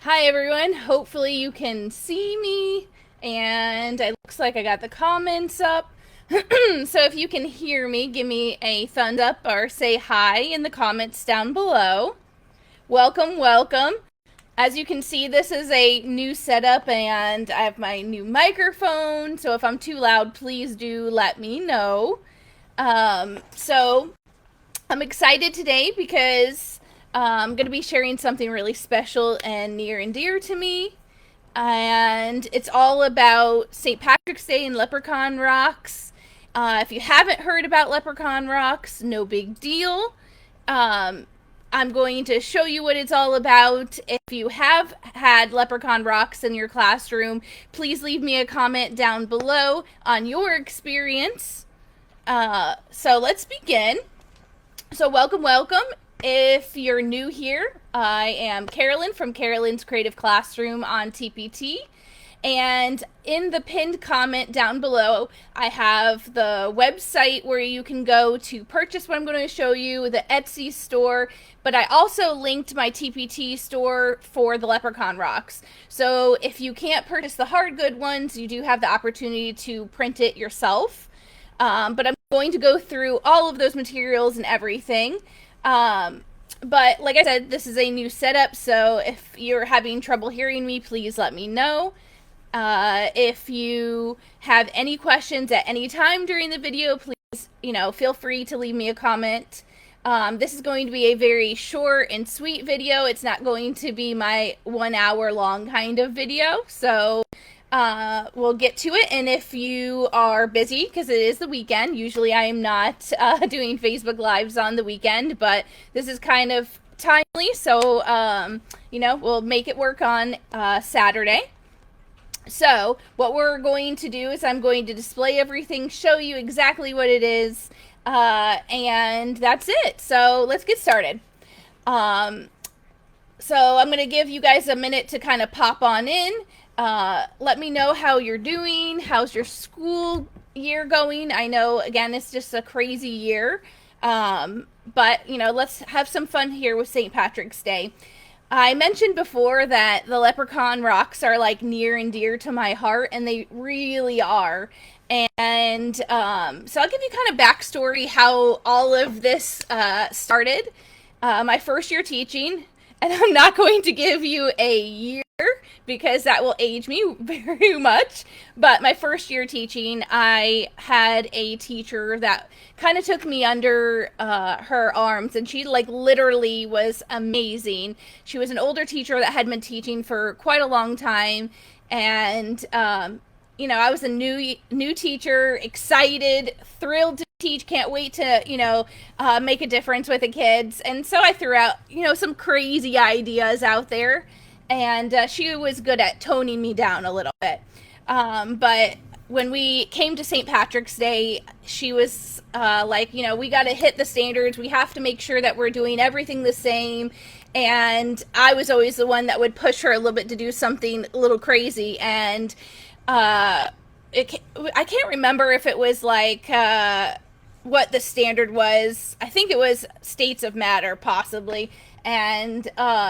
Hi everyone, hopefully you can see me and it looks like I got the comments up. So if you can hear me, give me a thumbs up or say hi in the comments down below. Welcome, welcome. As you can see, this is a new setup and I have my new microphone, so if I'm too loud, please do let me know. So I'm excited today because I'm going to be sharing something really special and near and dear to me. And it's all about St. Patrick's Day and Leprechaun Rocks. If you haven't heard about Leprechaun Rocks, no big deal. Um, I'm going to show you what it's all about. If you have had Leprechaun Rocks in your classroom, please leave me a comment down below on your experience. So let's begin. So welcome, welcome. If you're new here, I am Carolyn from Carolyn's Creative Classroom on TPT. And in the pinned comment down below, I have the website where you can go to purchase what I'm going to show you, the Etsy store, but I also linked my TPT store for the Leprechaun Rocks. So if you can't purchase the hard good ones, you do have the opportunity to print it yourself. But I'm going to go through all of those materials and everything. But like I said, this is a new setup, so if you're having trouble hearing me, please let me know. If you have any questions at any time during the video, please, feel free to leave me a comment. This is going to be a very short and sweet video. It's not going to be my 1 hour long kind of video, so we'll get to it. And if you are busy, because it is the weekend, usually I am not doing Facebook Lives on the weekend, but this is kind of timely, so we'll make it work on Saturday. So what we're going to do is I'm going to display everything, show you exactly what it is, and that's it. So let's get started. So I'm going to give you guys a minute to kind of pop on in. Let me know how you're doing. How's your school year going? I know, again, it's just a crazy year. But, let's have some fun here with St. Patrick's Day. I mentioned before that the Leprechaun Rocks are like near and dear to my heart, and they really are. And so I'll give you kind of backstory how all of this started. My first year teaching, and I'm not going to give you a year because that will age me very much. But my first year teaching, I had a teacher that kind of took me under her arms, and she literally was amazing. She was an older teacher that had been teaching for quite a long time, and I was a new teacher, excited, thrilled to teach, can't wait to make a difference with the kids. And so I threw out some crazy ideas out there, and she was good at toning me down a little bit. But when we came to St. Patrick's Day, she was we got to hit the standards. We have to make sure that we're doing everything the same. And I was always the one that would push her a little bit to do something a little crazy. And I can't remember if it was what the standard was. I think it was states of matter, possibly. And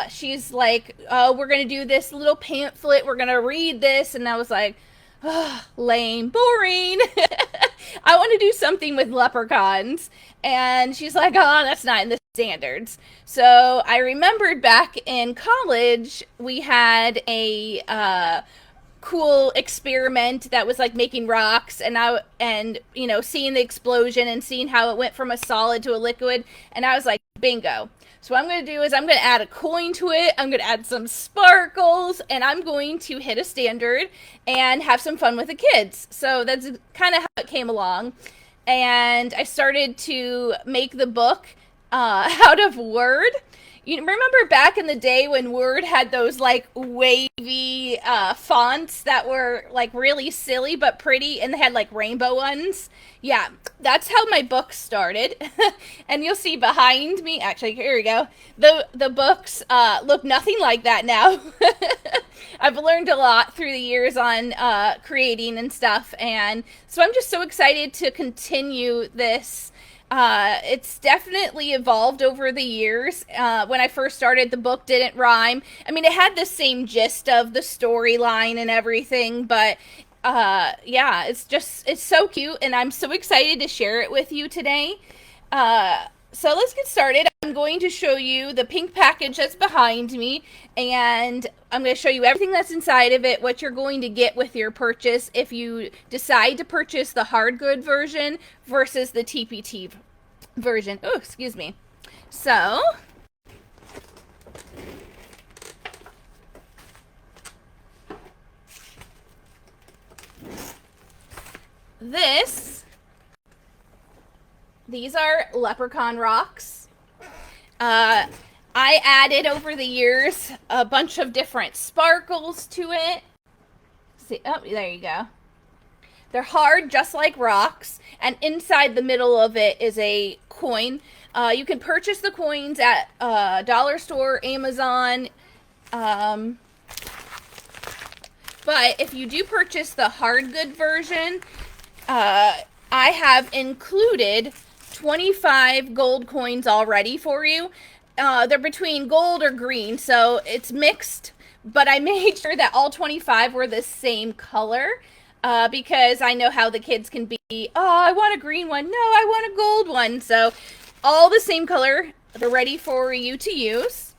she's like, oh, we're going to do this little pamphlet. We're going to read this. And I was like, oh, lame, boring. I want to do something with leprechauns. And she's like, oh, that's not in the standards. So I remembered back in college, we had a cool experiment that was making rocks, and seeing the explosion and seeing how it went from a solid to a liquid, and I was like, bingo. So what I'm going to do is I'm going to add a coin to it, I'm going to add some sparkles, and I'm going to hit a standard and have some fun with the kids. So that's kind of how it came along. And I started to make the book out of Word. You remember back in the day when Word had those wavy fonts that were really silly but pretty, and they had rainbow ones? Yeah, that's how my book started. And you'll see behind me, actually, here we go. The books look nothing like that now. I've learned a lot through the years on creating and stuff, and so I'm just so excited to continue this It's definitely evolved over the years. When I first started, the book didn't rhyme. I mean, it had the same gist of the storyline and everything, but yeah, it's so cute, and I'm so excited to share it with you today. So let's get started. I'm going to show you the pink package that's behind me, and I'm going to show you everything that's inside of it, what you're going to get with your purchase if you decide to purchase the hard good version versus the TPT version. Oh, excuse me. So, these are Leprechaun rocks. I added over the years a bunch of different sparkles to it. See, oh, there you go. They're hard, just like rocks, and inside the middle of it is a coin. You can purchase the coins at dollar store, Amazon, but if you do purchase the hard good version, I have included 25 gold coins already for you. They're between gold or green, so it's mixed, but I made sure that all 25 were the same color, because I know how the kids can be. Oh, I want a green one. No, I want a gold one. So all the same color. They're ready for you to use.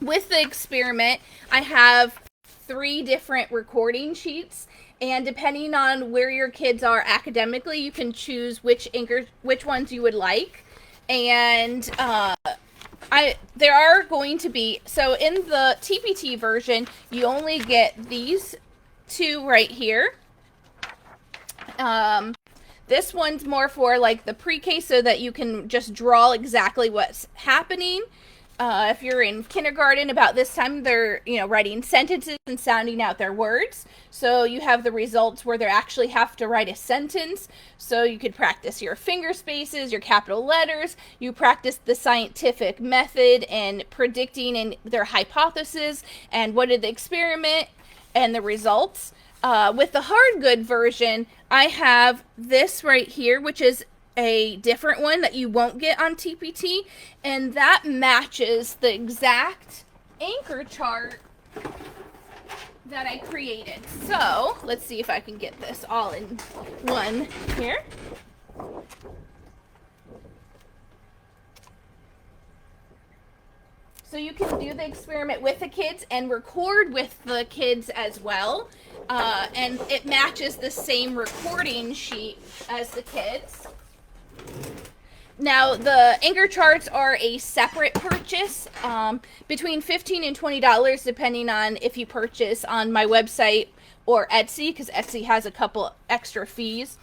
With the experiment, I have 3 different recording sheets, and depending on where your kids are academically, you can choose which ones you would like. And there are going to be, so in the TPT version, you only get these 2 right here. This one's more for like the pre-K, so that you can just draw exactly what's happening. If you're in kindergarten, about this time, they're, writing sentences and sounding out their words. So you have the results where they actually have to write a sentence. So you could practice your finger spaces, your capital letters. You practice the scientific method and predicting and their hypothesis and what did the experiment and the results. With the hard good version, I have this right here, which is a different one that you won't get on TPT, and that matches the exact anchor chart that I created. So let's see if I can get this all in one here. So you can do the experiment with the kids and record with the kids as well. And it matches the same recording sheet as the kids. Now, the anchor charts are a separate purchase, between $15 and $20, depending on if you purchase on my website or Etsy, because Etsy has a couple extra fees.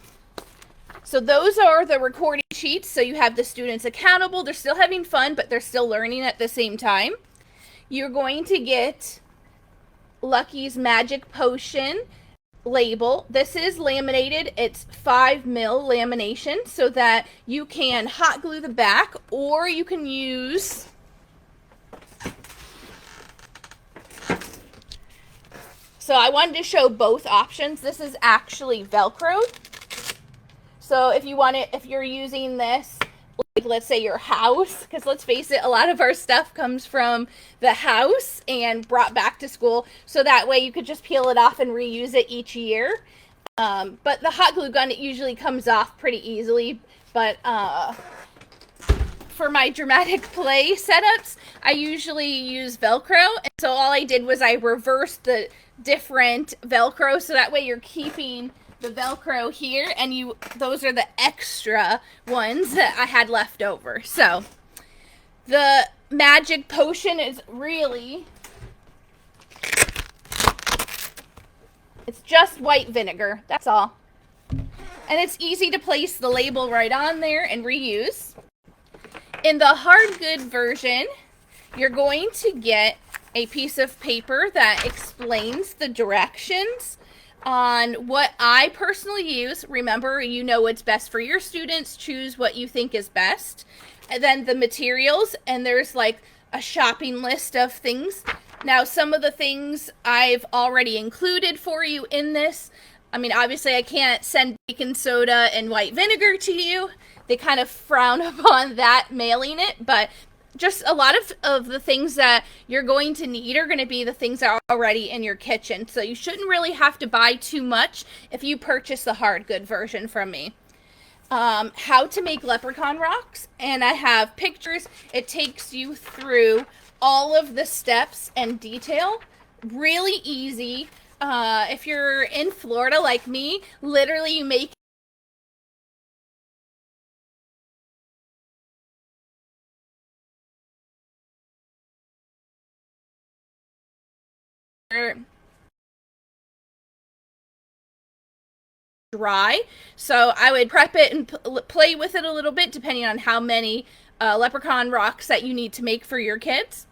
So those are the recording sheets, so you have the students accountable. They're still having fun, but they're still learning at the same time. You're going to get Lucky's Magic Potion label. This is laminated. It's 5 mil lamination, so that you can hot glue the back, or you can use so I wanted to show both options. This is actually Velcroed. So if you're using this, like let's say your house, because let's face it, a lot of our stuff comes from the house and brought back to school, so that way you could just peel it off and reuse it each year. But the hot glue gun, it usually comes off pretty easily, but for my dramatic play setups, I usually use Velcro, and so all I did was I reversed the different Velcro, so that way you're keeping the Velcro here, and those are the extra ones that I had left over. So the Magic Potion is really, it's just white vinegar, that's all. And it's easy to place the label right on there and reuse. In the hard good version, you're going to get a piece of paper that explains the directions on what I personally use. Remember, you know what's best for your students. Choose what you think is best. And then the materials, and there's like a shopping list of things. Now, some of the things I've already included for you in this. I mean, obviously I can't send baking soda and white vinegar to you. they kind of frown upon that mailing it, but just a lot of the things that you're going to need are going to be the things that are already in your kitchen. So you shouldn't really have to buy too much if you purchase the hard good version from me. How to make leprechaun rocks, and I have pictures. It takes you through all of the steps and detail. Really easy. If you're in Florida like me, literally you make dry. So I would prep it and play with it a little bit depending on how many leprechaun rocks that you need to make for your kids.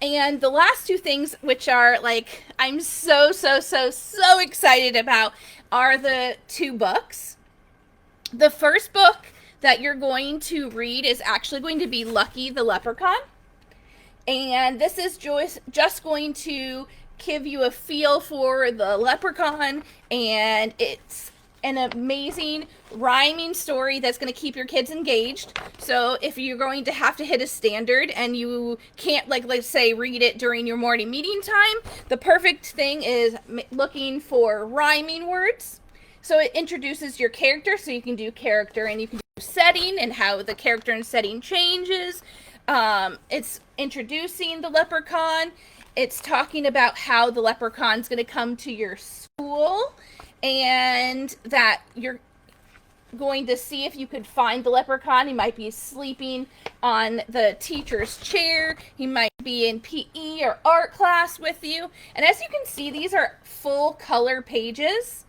And the last two things, which are like I'm so excited about, are the two books. The first book that you're going to read is actually going to be Lucky the Leprechaun. And this is just going to give you a feel for the leprechaun, and it's an amazing rhyming story that's going to keep your kids engaged. So if you're going to have to hit a standard and you can't, like, let's say, read it during your morning meeting time, the perfect thing is looking for rhyming words. So it introduces your character, so you can do character and you can do setting and how the character and setting changes. It's introducing the leprechaun. It's talking about how the leprechaun's going to come to your school, and that you're going to see if you could find the leprechaun. He might be sleeping on the teacher's chair. He might be in PE or art class with you. And as you can see, these are full color pages.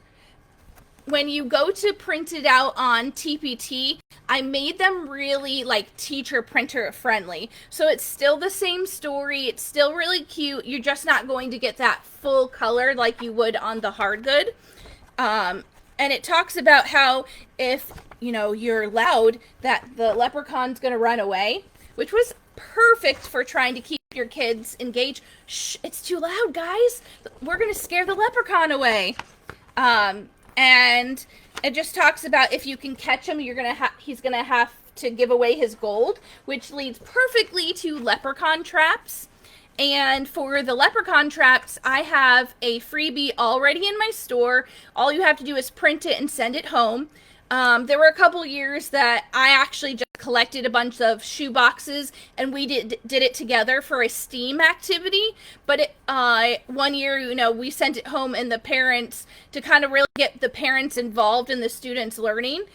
When you go to print it out on TPT, I made them really like teacher printer friendly. So it's still the same story. It's still really cute. You're just not going to get that full color like you would on the hard good. And it talks about how if, you're loud, that the leprechaun's going to run away, which was perfect for trying to keep your kids engaged. Shh, it's too loud, guys. We're going to scare the leprechaun away. And it just talks about if you can catch him, he's going to have to give away his gold, which leads perfectly to Leprechaun Traps. And for the Leprechaun Traps, I have a freebie already in my store. All you have to do is print it and send it home. There were a couple years that I actually just collected a bunch of shoe boxes and we did it together for a STEAM activity. But one year, we sent it home, and the parents, to kind of really get the parents involved in the students learning.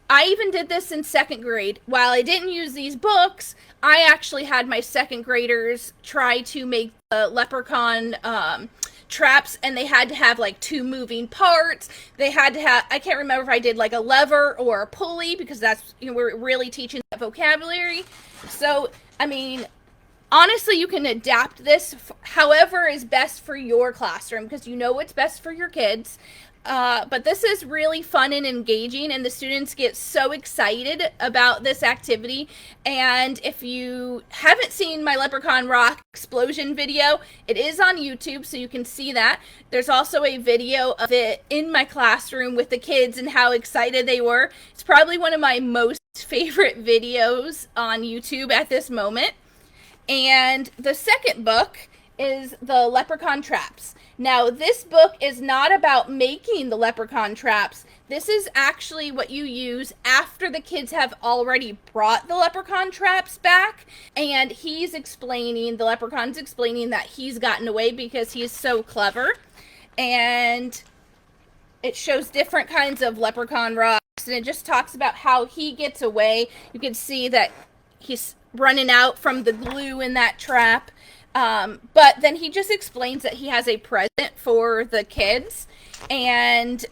I even did this in second grade. While I didn't use these books, I actually had my second graders try to make the leprechaun traps, and they had to have like two moving parts. They had to have, I can't remember if I did like a lever or a pulley, because that's, we're really teaching that vocabulary. So, honestly, you can adapt this however is best for your classroom, because you know what's best for your kids. But this is really fun and engaging, and the students get so excited about this activity. And if you haven't seen my Leprechaun Rock Explosion video, it is on YouTube, so you can see that. There's also a video of it in my classroom with the kids and how excited they were. It's probably one of my most favorite videos on YouTube at this moment. And the second book is the Leprechaun Traps. Now, this book is not about making the leprechaun traps. This is actually what you use after the kids have already brought the leprechaun traps back, and the leprechaun's explaining that he's gotten away because he's so clever. And it shows different kinds of leprechaun rocks, and it just talks about how he gets away. You can see that he's running out from the glue in that trap. But then he just explains that he has a present for the kids, and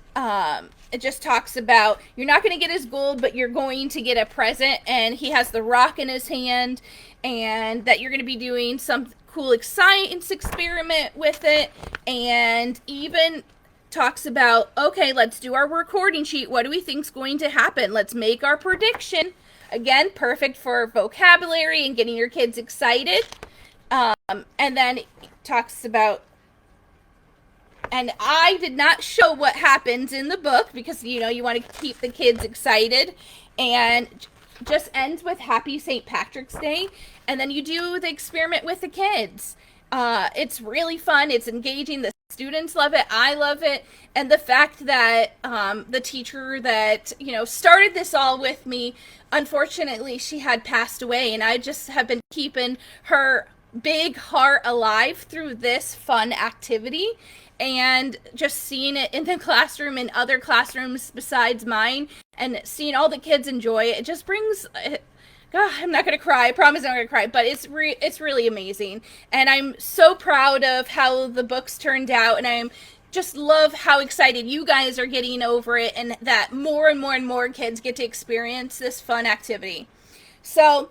it just talks about you're not going to get his gold, but you're going to get a present, and he has the rock in his hand, and that you're going to be doing some cool science experiment with it, and even talks about, okay, let's do our recording sheet. What do we think's going to happen? Let's make our prediction. Again, perfect for vocabulary and getting your kids excited. And then it talks about, and I did not show what happens in the book because, you want to keep the kids excited. And just ends with Happy St. Patrick's Day, and then you do the experiment with the kids. It's really fun. It's engaging. The students love it. I love it. And the fact that the teacher that, started this all with me, unfortunately, she had passed away, and I just have been keeping her big heart alive through this fun activity. And just seeing it in the classroom and other classrooms besides mine, and seeing all the kids enjoy it, it just brings... God, I'm not going to cry. I promise I'm not going to cry. But it's really amazing. And I'm so proud of how the books turned out. And I just love how excited you guys are getting over it. And that more and more and more kids get to experience this fun activity. So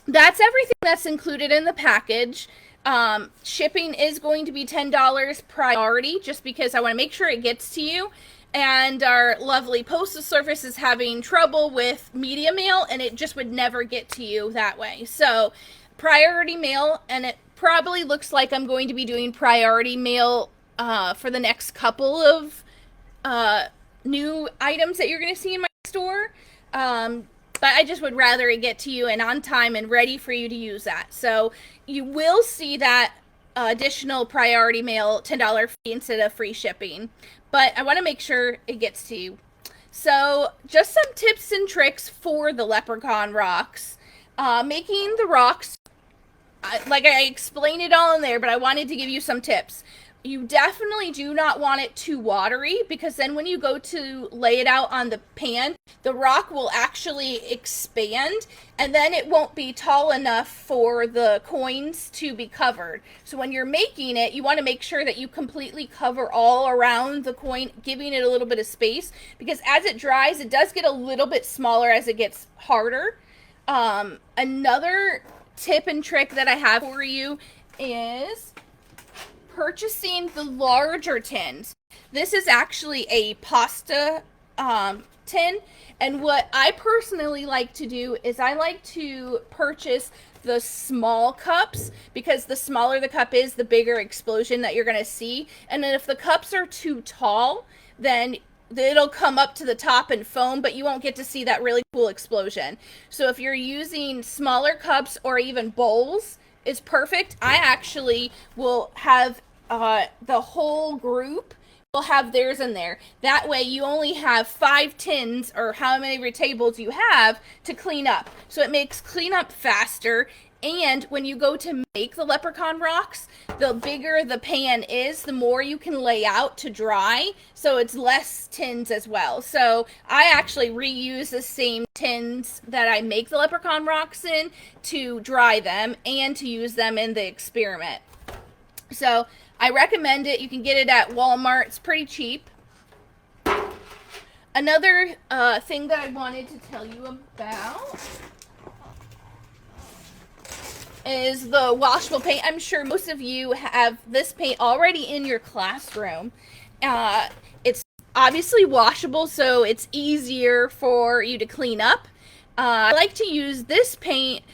that's everything that's included in the package. Shipping is going to be $10 priority, just because I want to make sure it gets to you. And our lovely postal service is having trouble with media mail, and it just would never get to you that way. So priority mail, and it probably looks like I'm going to be doing priority mail for the next couple of new items that you're going to see in my store. But I just would rather it get to you and on time and ready for you to use that. So you will see that additional priority mail $10 fee instead of free shipping. But I want to make sure it gets to you. So just some tips and tricks for the Leprechaun rocks. Making the rocks, like I explained it all in there, but I wanted to give you some tips. You definitely do not want it too watery, because then when you go to lay it out on the pan, the rock will actually expand, and then it won't be tall enough for the coins to be covered. So when you're making it, you want to make sure that you completely cover all around the coin, giving it a little bit of space, because as it dries, it does get a little bit smaller as it gets harder. Another tip and trick that I have for you is purchasing the larger tins. This is actually a pasta tin, and what I personally like to do is I like to purchase the small cups, because the smaller the cup is, the bigger explosion that you're going to see. And then if the cups are too tall, then it'll come up to the top and foam, but you won't get to see that really cool explosion. So if you're using smaller cups or even bowls, is perfect. I actually will have the whole group will have theirs in there. That way you only have 5 tins, or how many tables you have, to clean up. So it makes cleanup faster. And when you go to make the leprechaun rocks, the bigger the pan is, the more you can lay out to dry. So it's less tins as well. So I actually reuse the same tins that I make the leprechaun rocks in to dry them and to use them in the experiment. So I recommend it. You can get it at Walmart. It's pretty cheap. Another thing that I wanted to tell you about is the washable paint. I'm sure most of you have this paint already in your classroom. It's obviously washable, so it's easier for you to clean up. I like to use this paint.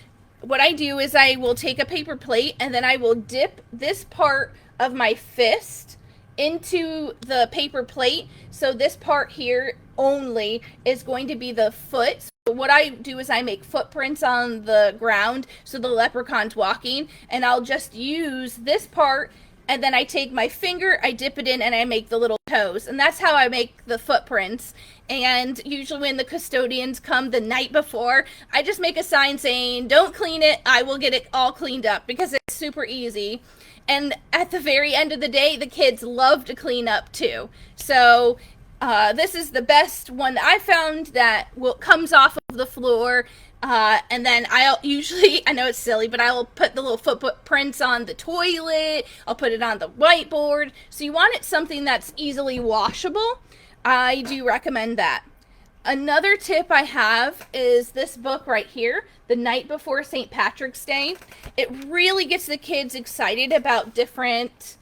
What I do is I will take a paper plate, and then I will dip this part of my fist into the paper plate. So this part here only is going to be the foot. So what I do is I make footprints on the ground so the leprechaun's walking, and I'll just use this part, and then I take my finger, I dip it in, and I make the little toes. And that's how I make the footprints. And usually when the custodians come the night before, I just make a sign saying, "Don't clean it, I will get it all cleaned up," because it's super easy. And at the very end of the day, the kids love to clean up too. So this is the best one that I found that comes off of the floor. And then I'll usually, I know it's silly, but I will put the little footprints on the toilet. I'll put it on the whiteboard. So you want it something that's easily washable. I do recommend that. Another tip I have is this book right here, The Night Before St. Patrick's Day. It really gets the kids excited about different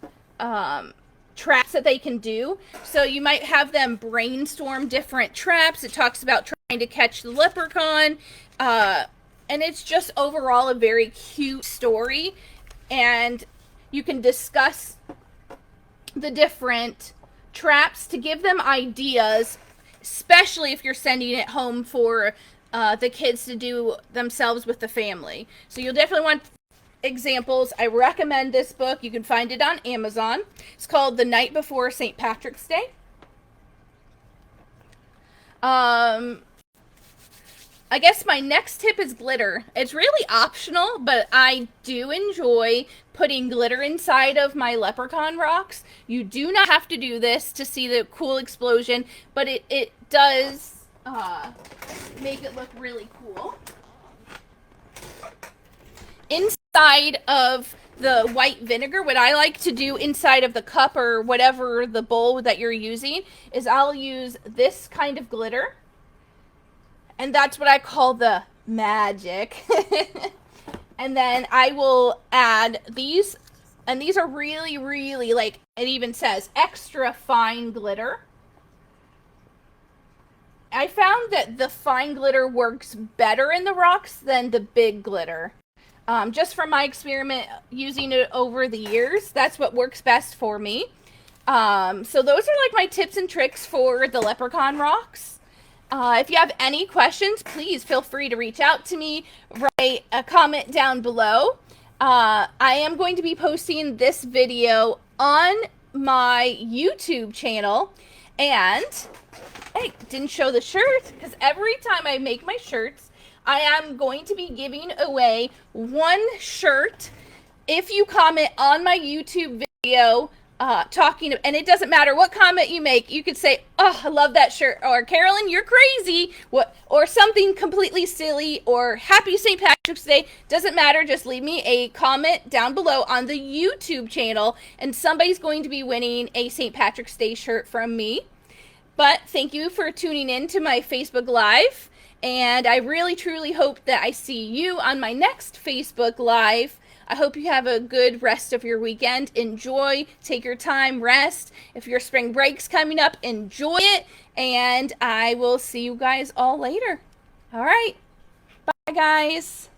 traps that they can do. So you might have them brainstorm different traps. It talks about trying to catch the leprechaun. And it's just overall a very cute story. And you can discuss the different traps to give them ideas, especially if you're sending it home for the kids to do themselves with the family. So you'll definitely want examples. I recommend this book. You can find it on Amazon. It's called The Night Before St. Patrick's Day. I guess my next tip is glitter. It's really optional, but I do enjoy putting glitter inside of my Leprechaun rocks. You do not have to do this to see the cool explosion, but it does make it look really cool. Inside of the white vinegar, what I like to do inside of the cup or whatever the bowl that you're using is I'll use this kind of glitter. And that's what I call the magic. And then I will add these, and these are really, really, like it even says, extra fine glitter. I found that the fine glitter works better in the rocks than the big glitter. Just from my experiment using it over the years, that's what works best for me. So those are like my tips and tricks for the Leprechaun rocks. If you have any questions, please feel free to reach out to me. Write a comment down below. I am going to be posting this video on my YouTube channel. And, hey, didn't show the shirt, because every time I make my shirts, I am going to be giving away one shirt if you comment on my YouTube video talking, and it doesn't matter what comment you make. You could say, oh, I love that shirt, or Carolyn, you're crazy, or something completely silly, or happy St. Patrick's Day. Doesn't matter, just leave me a comment down below on the YouTube channel, and somebody's going to be winning a St. Patrick's Day shirt from me. But thank you for tuning in to my Facebook Live, and I really truly hope that I see you on my next Facebook Live. I hope you have a good rest of your weekend. Enjoy, take your time, rest. If your spring break's coming up, enjoy it, and I will see you guys all later. All right, bye guys.